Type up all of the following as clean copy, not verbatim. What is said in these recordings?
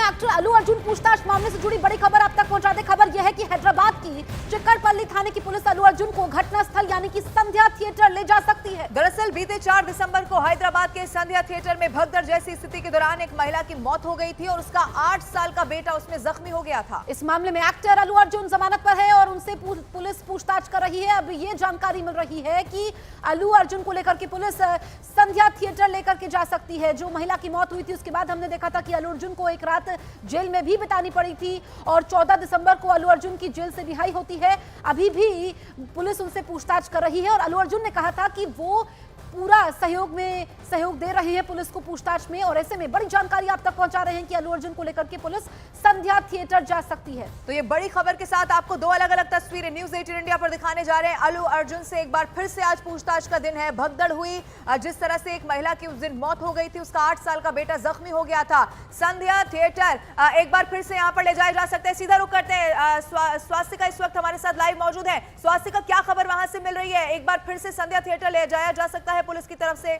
Actor Allu Arjun पूछताछ मामले से जुड़ी बड़ी खबर आप तक पहुंचा दे। खबर यह है कि हैदराबाद की चिक्कड़पल्ली थाने की पुलिस अल्लू अर्जुन को घटनास्थल यानी कि संध्या थिएटर ले जा सकती है। दरअसल बीते 4 दिसंबर को हैदराबाद के संध्या थिएटर में भगदड़ जैसी स्थिति के दौरान एक महिला की मौत हो गई थी और उसका 8 साल का बेटा उसमें जख्मी हो गया था। इस मामले में एक्टर अल्लू अर्जुन जमानत पर है और उनसे पुलिस पूछताछ कर रही है। अब ये जानकारी मिल रही है कि अल्लू अर्जुन को लेकर के पुलिस संध्या थिएटर लेकर के जा सकती है। जो महिला की मौत हुई थी उसके बाद हमने देखा था कि अल्लू अर्जुन को एक रात जेल में भी बितानी पड़ी थी और 14 दिसंबर को अल्लू अर्जुन की जेल से रिहाई होती है। अभी भी पुलिस उनसे पूछताछ कर रही है और अल्लू अर्जुन ने कहा था कि वो पूरा सहयोग दे रहे हैं पुलिस को पूछताछ में। और ऐसे में बड़ी जानकारी आप तक पहुंचा रहे हैं कि अल्लू अर्जुन को लेकर के पुलिस संध्या थिएटर जा सकती है। तो ये बड़ी खबर के साथ आपको 2 अलग-अलग तस्वीरें न्यूज़ 18 इंडिया पर दिखाने जा रहे हैं। अल्लू अर्जुन से एक बार फिर से आज पूछताछ का दिन है। भगदड़ हुई, जिस तरह से एक महिला की उस दिन मौत हो गई थी, उसका 8 साल का बेटा जख्मी हो गया था। संध्या थिएटर एक बार फिर से यहाँ पर ले जाया जा सकता है। सीधा रुक करते हैं, स्वास्थ्य का इस वक्त हमारे साथ लाइव मौजूद है। स्वास्थ्य का क्या खबर वहां से मिल रही है? एक बार फिर से संध्या थिएटर ले जाया जा सकता है पुलिस की तरफ से?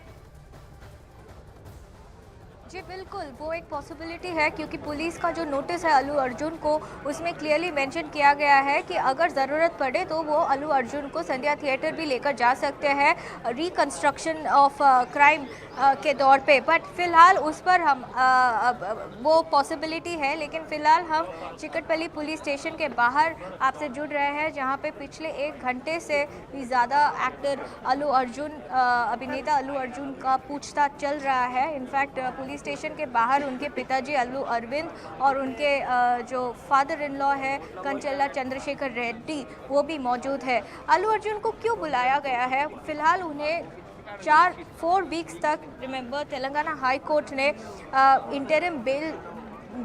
जी बिल्कुल, वो एक पॉसिबिलिटी है क्योंकि पुलिस का जो नोटिस है अल्लू अर्जुन को, उसमें क्लियरली मेंशन किया गया है कि अगर ज़रूरत पड़े तो वो अल्लू अर्जुन को संध्या थिएटर भी लेकर जा सकते हैं रिकंस्ट्रक्शन ऑफ क्राइम के दौर पे। बट फिलहाल उस पर हम वो पॉसिबिलिटी है, लेकिन फ़िलहाल हम चिक्कड़पल्ली पुलिस स्टेशन के बाहर आपसे जुड़ रहे हैं, जहाँ पे पिछले 1 घंटे से भी ज़्यादा एक्टर अल्लू अर्जुन, अभिनेता अल्लू अर्जुन का पूछताछ चल रहा है। इनफैक्ट पुलिस स्टेशन के बाहर उनके पिताजी अल्लू अरविंद और उनके जो फादर इन लॉ है कंचल्ला चंद्रशेखर रेड्डी, वो भी मौजूद है। अल्लू अर्जुन को क्यों बुलाया गया है? फिलहाल उन्हें 4 वीक्स तक, रिमेंबर, तेलंगाना हाई कोर्ट ने इंटरिम बेल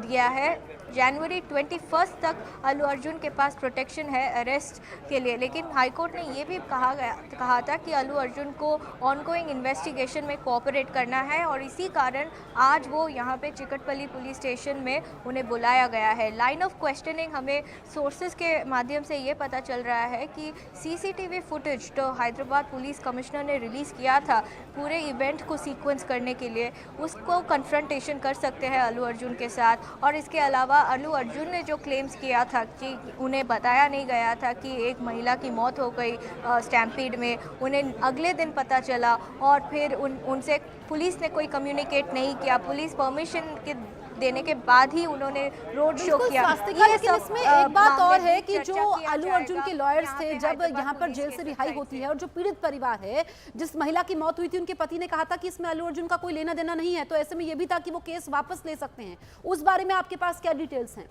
दिया है। जनवरी 21 तक अल्लू अर्जुन के पास प्रोटेक्शन है अरेस्ट के लिए, लेकिन हाई कोर्ट ने ये भी कहा था कि अल्लू अर्जुन को ऑनगोइंग इन्वेस्टिगेशन में कोऑपरेट करना है और इसी कारण आज वो यहाँ पे चिक्कड़पल्ली पुलिस स्टेशन में उन्हें बुलाया गया है। लाइन ऑफ क्वेश्चनिंग हमें सोर्सेज के माध्यम से ये पता चल रहा है कि सीसीटीवी फुटेज तो हैदराबाद पुलिस कमिश्नर ने रिलीज़ किया था पूरे इवेंट को सीक्वेंस करने के लिए, उसको कन्फ्रंटेशन कर सकते हैं अल्लू अर्जुन के साथ। और इसके अलावा अल्लू अर्जुन ने जो क्लेम्स किया था कि उन्हें बताया नहीं गया था कि एक महिला की मौत हो गई स्टैम्पीड में, उन्हें अगले दिन पता चला और फिर उनसे पुलिस ने कोई कम्युनिकेट नहीं किया। पुलिस परमिशन के देने के बाद ही उन्होंने रोड शो किया। लेकिन इसमें एक बात और है कि जो अल्लू अर्जुन के लॉयर्स थे, जब यहाँ पर जेल से रिहाई होती है और जो पीड़ित परिवार है, जिस महिला की मौत हुई थी, उनके पति ने कहा था कि इसमें अल्लू अर्जुन का कोई लेना देना नहीं है। तो ऐसे में ये भी था कि वो केस वापस ले सकते हैं। उस बारे में आपके पास क्या डिटेल्स हैं?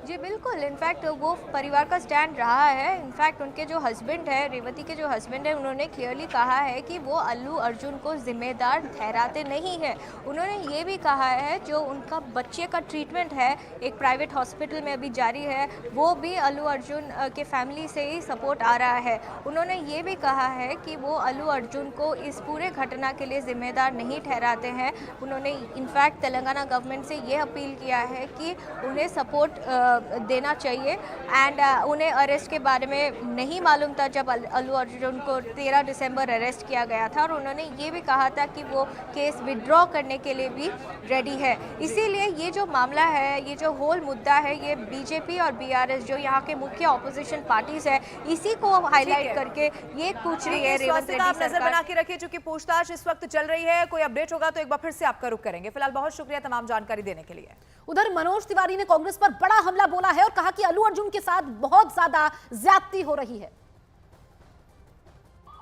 जी बिल्कुल, इनफैक्ट वो परिवार का स्टैंड रहा है। इनफैक्ट उनके जो हस्बैंड है, रेवती के जो हस्बैंड है, उन्होंने क्लियरली कहा है कि वो अल्लू अर्जुन को जिम्मेदार ठहराते नहीं हैं। उन्होंने ये भी कहा है जो उनका बच्चे का ट्रीटमेंट है एक प्राइवेट हॉस्पिटल में अभी जारी है, वो भी अल्लू अर्जुन के फैमिली से ही सपोर्ट आ रहा है। उन्होंने ये भी कहा है कि वो अल्लू अर्जुन को इस पूरे घटना के लिए जिम्मेदार नहीं ठहराते हैं। उन्होंने इनफैक्ट तेलंगाना गवर्नमेंट से ये अपील किया है कि उन्हें सपोर्ट देना चाहिए एंड उन्हें अरेस्ट के बारे में नहीं मालूम था जब अल्लू अर्जुन को 13 दिसंबर अरेस्ट किया गया था। और उन्होंने ये भी कहा था कि वो केस विड्रॉ करने के लिए भी रेडी है। इसीलिए ये जो मामला है, ये जो होल मुद्दा है, ये बीजेपी और बीआरएस जो यहाँ के मुख्य ऑपोजिशन पार्टीज है, इसी को हाईलाइट करके ये पूछ रही है रेवंत रेड्डी सरकार। नजर बना के रखिए, चूंकि पूछताछ इस वक्त चल रही है। कोई अपडेट होगा तो एक बार फिर से आपका रुख करेंगे। फिलहाल बहुत शुक्रिया तमाम जानकारी देने के लिए। उधर मनोज तिवारी ने कांग्रेस पर बड़ा हमला बोला है और कहा कि अल्लू अर्जुन के साथ बहुत ज्यादा ज्यादती हो रही है।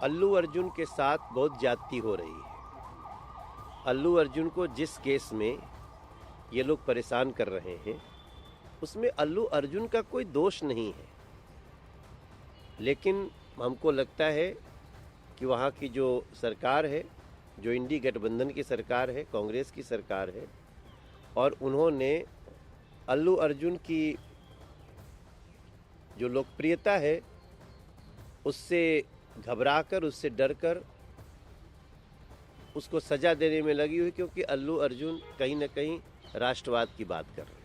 अल्लू अर्जुन के साथ बहुत ज्यादती हो रही है। अल्लू अर्जुन को जिस केस में ये लोग परेशान कर रहे हैं, उसमें अल्लू अर्जुन का कोई दोष नहीं है, लेकिन हमको लगता है कि वहाँ की जो सरकार है, जो इंडी गठबंधन की सरकार है, कांग्रेस की सरकार है, और उन्होंने अल्लू अर्जुन की जो लोकप्रियता है उससे घबराकर, उससे डरकर उसको सज़ा देने में लगी हुई, क्योंकि अल्लू अर्जुन कहीं ना कहीं राष्ट्रवाद की बात कर रहे हैं।